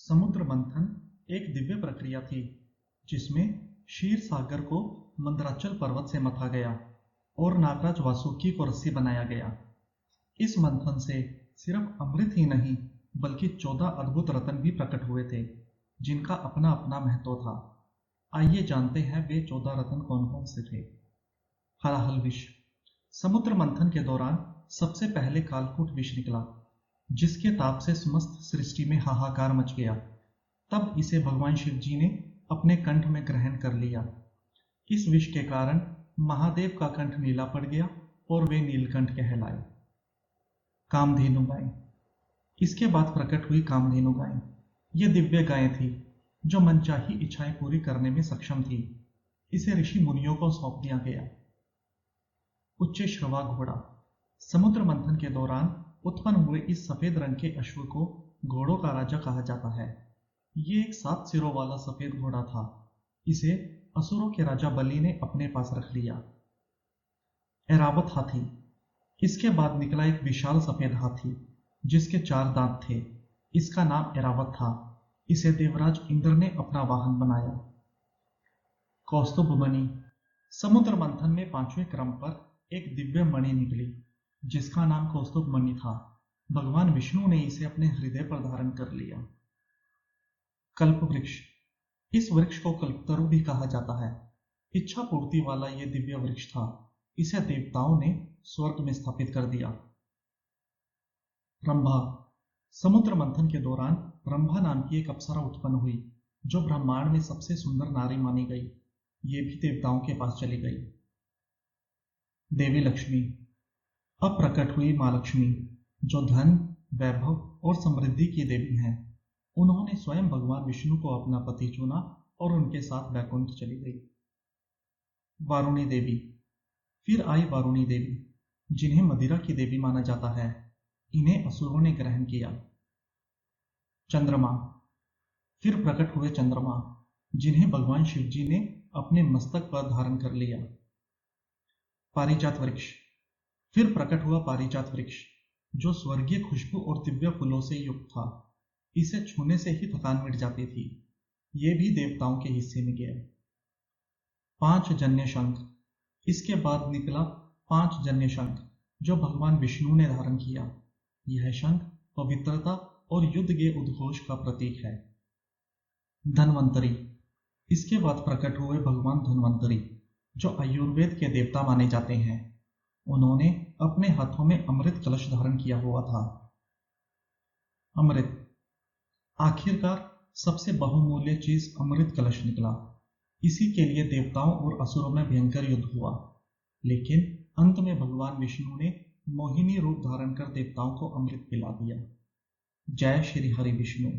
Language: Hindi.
समुद्र मंथन एक दिव्य प्रक्रिया थी जिसमें क्षीर सागर को मंदराचल पर्वत से मथा गया और नागराज वासुकी को रस्सी बनाया गया। इस मंथन से सिर्फ अमृत ही नहीं बल्कि 14 अद्भुत रत्न भी प्रकट हुए थे जिनका अपना अपना महत्व था। आइए जानते हैं वे 14 रत्न कौन कौन से थे। हलाहल विष। समुद्र मंथन के दौरान सबसे पहले कालकूट विष निकला जिसके ताप से समस्त सृष्टि में हाहाकार मच गया। तब इसे भगवान शिव जी ने अपने कंठ में ग्रहण कर लिया। इस विष के कारण महादेव का कंठ नीला पड़ गया और वे नीलकंठ कहलाए। कामधेनु गाय। इसके बाद प्रकट हुई कामधेनु गाय। ये दिव्य गाय थी जो मनचाही इच्छाएं पूरी करने में सक्षम थी। इसे ऋषि मुनियों को सौंप दिया गया। उच्च श्रवा घोड़ा। समुद्र मंथन के दौरान उत्पन्न हुए इस सफेद रंग के अश्व को घोड़ों का राजा कहा जाता है। ये एक 7 सिरों वाला सफेद घोड़ा था। इसे असुरों के राजा बलि ने अपने पास रख लिया। ऐरावत हाथी। इसके बाद निकला एक विशाल सफेद हाथी जिसके 4 दांत थे। इसका नाम ऐरावत था। इसे देवराज इंद्र ने अपना वाहन बनाया। कौस्तुभ मणि। समुद्र मंथन में 5वें क्रम पर एक दिव्य मणि निकली जिसका नाम कौस्तुभ मणि था। भगवान विष्णु ने इसे अपने हृदय पर धारण कर लिया। कल्प वृक्ष। इस वृक्ष को कल्पतरु भी कहा जाता है। इच्छा पूर्ति वाला यह दिव्य वृक्ष था। इसे देवताओं ने स्वर्ग में स्थापित कर दिया। रंभा। समुद्र मंथन के दौरान रंभा नाम की एक अप्सरा उत्पन्न हुई जो ब्रह्मांड में सबसे सुंदर नारी मानी गई। ये भी देवताओं के पास चली गई। देवी लक्ष्मी। अब प्रकट हुई मां लक्ष्मी जो धन, वैभव और समृद्धि की देवी हैं। उन्होंने स्वयं भगवान विष्णु को अपना पति चुना और उनके साथ वैकुंठ चली गई। वारुणी देवी। फिर आई वारुणी देवी जिन्हें मदिरा की देवी माना जाता है। इन्हें असुरों ने ग्रहण किया। चंद्रमा। फिर प्रकट हुए चंद्रमा जिन्हें भगवान शिव जी ने अपने मस्तक पर धारण कर लिया। पारिजात वृक्ष। फिर प्रकट हुआ पारिजात वृक्ष जो स्वर्गीय खुशबू और दिव्य फूलों से युक्त था। इसे छूने से ही थकान मिट जाती थी। ये भी देवताओं के हिस्से में गया। 5 जन्य शंख। इसके बाद निकला 5 जन्य शंख जो भगवान विष्णु ने धारण किया। यह शंख पवित्रता और युद्ध के उद्घोष का प्रतीक है। धन्वंतरी। इसके बाद प्रकट हुए भगवान धन्वंतरी जो आयुर्वेद के देवता माने जाते हैं। उन्होंने अपने हाथों में अमृत कलश धारण किया हुआ था। अमृत। आखिरकार सबसे बहुमूल्य चीज अमृत कलश निकला। इसी के लिए देवताओं और असुरों में भयंकर युद्ध हुआ, लेकिन अंत में भगवान विष्णु ने मोहिनी रूप धारण कर देवताओं को अमृत पिला दिया। जय श्री हरि विष्णु।